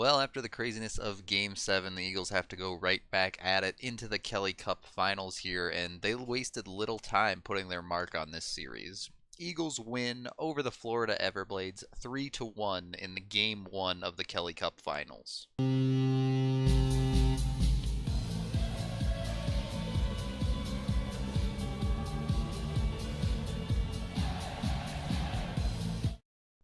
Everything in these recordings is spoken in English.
Well, after the craziness of Game 7, the Eagles have to go right back at it into the Kelly Cup Finals here, and they wasted little time putting their mark on this series. Eagles win over the Florida Everblades 3-1 in the Game 1 of the Kelly Cup Finals.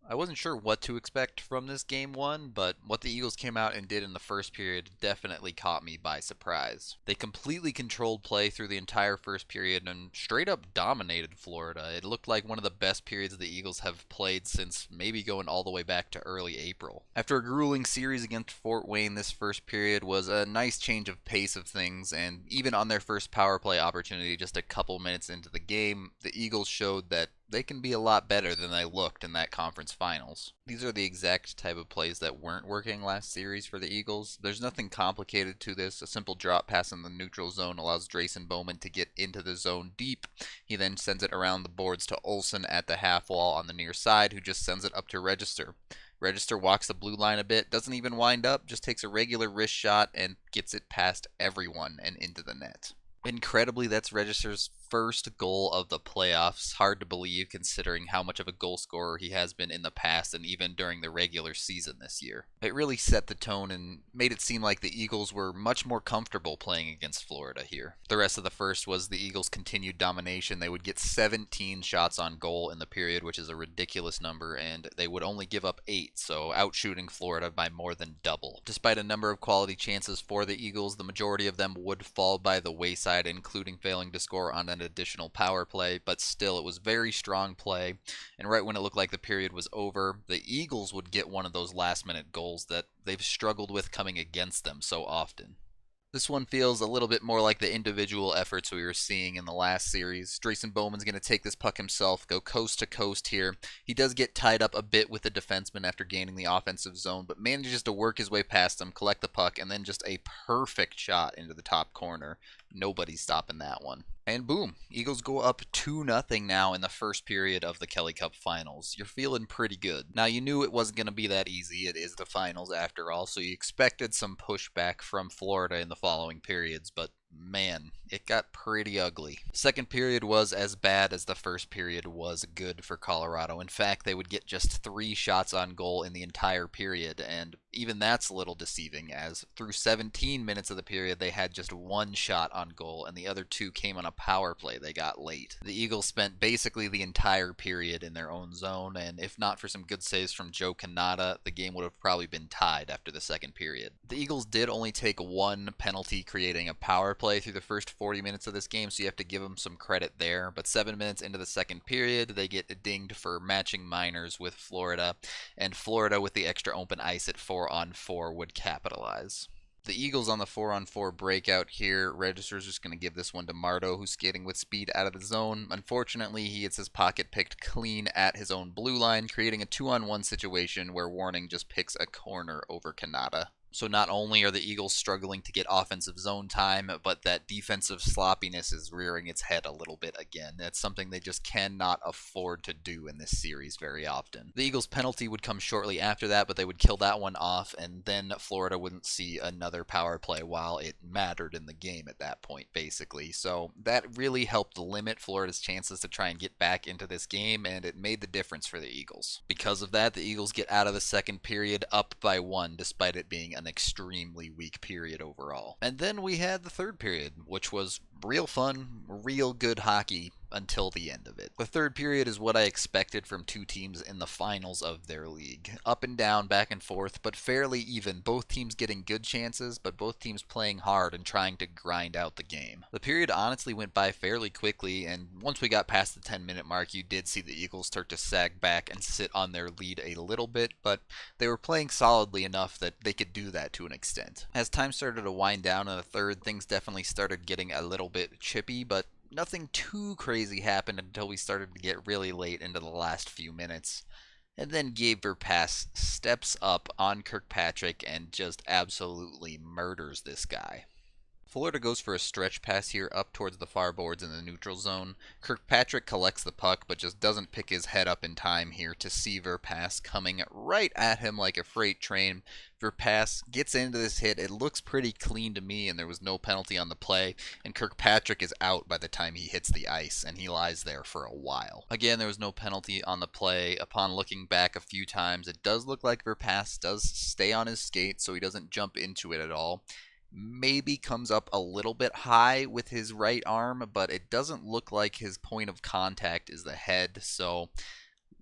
I wasn't sure what to expect from this game one, but what the Eagles came out and did in the first period definitely caught me by surprise. They completely controlled play through the entire first period and straight up dominated Florida. It looked like one of the best periods the Eagles have played since maybe going all the way back to early April. After a grueling series against Fort Wayne, this first period was a nice change of pace of things, and even on their first power play opportunity just a couple minutes into the game, the Eagles showed that they can be a lot better than they looked in that conference finals. These are the exact type of plays that weren't working last series for the Eagles. There's nothing complicated to this. A simple drop pass in the neutral zone allows Drayson Bowman to get into the zone deep. He then sends it around the boards to Olsen at the half wall on the near side, who just sends it up to Register. Register walks the blue line a bit, doesn't even wind up, just takes a regular wrist shot and gets it past everyone and into the net. Incredibly, that's Register's first goal of the playoffs. Hard to believe considering how much of a goal scorer he has been in the past and even during the regular season this year. It really set the tone and made it seem like the Eagles were much more comfortable playing against Florida here. The rest of the first was the Eagles' continued domination. They would get 17 shots on goal in the period, which is a ridiculous number, and they would only give up 8, so outshooting Florida by more than double. Despite a number of quality chances for the Eagles, the majority of them would fall by the wayside, including failing to score on an additional power play, but still it was very strong play, and right when it looked like the period was over, the Eagles would get one of those last minute goals that they've struggled with coming against them so often. This one feels a little bit more like the individual efforts we were seeing in the last series. Drayson Bowman's going to take this puck himself, go coast to coast here. He does get tied up a bit with the defenseman after gaining the offensive zone, but manages to work his way past him, collect the puck, and then just a perfect shot into the top corner. Nobody's stopping that one. And boom, Eagles go up 2-0 now in the first period of the Kelly Cup Finals. You're feeling pretty good. Now, you knew it wasn't going to be that easy. It is the finals after all, so you expected some pushback from Florida in the following periods, but man, it got pretty ugly. Second period was as bad as the first period was good for Colorado. In fact, they would get just 3 shots on goal in the entire period, and even that's a little deceiving, as through 17 minutes of the period, they had just 1 shot on goal, and the other 2 came on a power play they got late. The Eagles spent basically the entire period in their own zone, and if not for some good saves from Joe Canada, the game would have probably been tied after the second period. The Eagles did only take 1 penalty, creating a power play through the first 40 minutes of this game, so you have to give them some credit there. But 7 minutes into the second period, they get dinged for matching minors with Florida, and Florida with the extra open ice at 4-on-4 would capitalize. The Eagles on the 4-on-4 breakout here. Register's just going to give this one to Marto, who's skating with speed out of the zone. Unfortunately, he gets his pocket picked clean at his own blue line, creating a 2-on-1 situation where Warning just picks a corner over Kanata. So not only are the Eagles struggling to get offensive zone time, but that defensive sloppiness is rearing its head a little bit again. That's something they just cannot afford to do in this series very often. The Eagles' penalty would come shortly after that, but they would kill that one off, and then Florida wouldn't see another power play while it mattered in the game at that point, basically. So that really helped limit Florida's chances to try and get back into this game, and it made the difference for the Eagles. Because of that, the Eagles get out of the second period up by 1, despite it being an extremely weak period overall. And then we had the third period, which was real fun, real good hockey until the end of it. The third period is what I expected from 2 teams in the finals of their league. Up and down, back and forth, but fairly even. Both teams getting good chances, but both teams playing hard and trying to grind out the game. The period honestly went by fairly quickly, and once we got past the 10-minute mark, you did see the Eagles start to sag back and sit on their lead a little bit, but they were playing solidly enough that they could do that to an extent. As time started to wind down in the third, things definitely started getting a little bit chippy, but nothing too crazy happened until we started to get really late into the last few minutes. And then Gabe Verpass steps up on Kirkpatrick and just absolutely murders this guy. Florida goes for a stretch pass here up towards the far boards in the neutral zone. Kirkpatrick collects the puck but just doesn't pick his head up in time here to see Verpass coming right at him like a freight train. Verpass gets into this hit. It looks pretty clean to me, and there was no penalty on the play, and Kirkpatrick is out by the time he hits the ice, and he lies there for a while. Again, there was no penalty on the play. Upon looking back a few times, it does look like Verpass does stay on his skate, so he doesn't jump into it at all. Maybe comes up a little bit high with his right arm, but it doesn't look like his point of contact is the head, so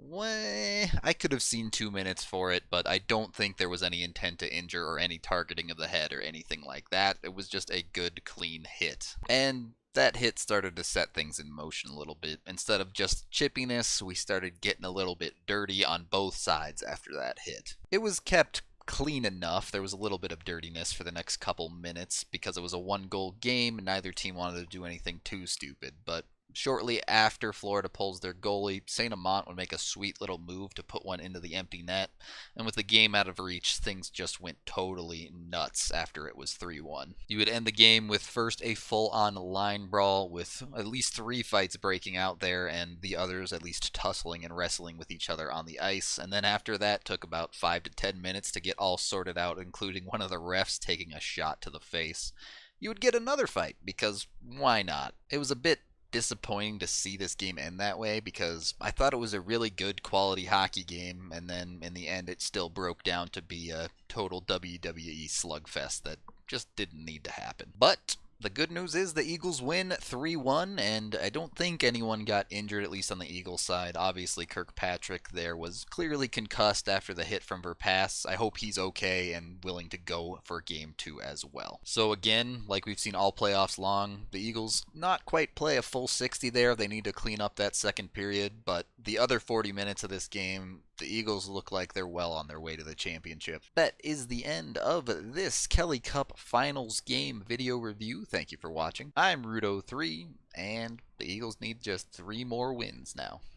I could have seen 2 minutes for it, but I don't think there was any intent to injure or any targeting of the head or anything like that. It was just a good, clean hit. And that hit started to set things in motion a little bit. Instead of just chippiness, we started getting a little bit dirty on both sides after that hit. It was kept clean enough. There was a little bit of dirtiness for the next couple minutes because it was a 1-goal game and neither team wanted to do anything too stupid, but shortly after Florida pulls their goalie, St. Amant would make a sweet little move to put one into the empty net, and with the game out of reach, things just went totally nuts after it was 3-1. You would end the game with first a full-on line brawl with at least 3 fights breaking out there, and the others at least tussling and wrestling with each other on the ice, and then after that took about 5 to 10 minutes to get all sorted out, including one of the refs taking a shot to the face. You would get another fight, because why not? It was a bit disappointing to see this game end that way because I thought it was a really good quality hockey game, and then in the end it still broke down to be a total WWE slugfest that just didn't need to happen. But the good news is the Eagles win 3-1, and I don't think anyone got injured, at least on the Eagles side. Obviously, Kirkpatrick there was clearly concussed after the hit from Verpass. I hope he's okay and willing to go for Game 2 as well. So again, like we've seen all playoffs long, the Eagles not quite play a full 60 there. They need to clean up that second period, but the other 40 minutes of this game, the Eagles look like they're well on their way to the championship. That is the end of this Kelly Cup Finals game video review. Thank you for watching. I'm Rudo3, and the Eagles need just 3 more wins now.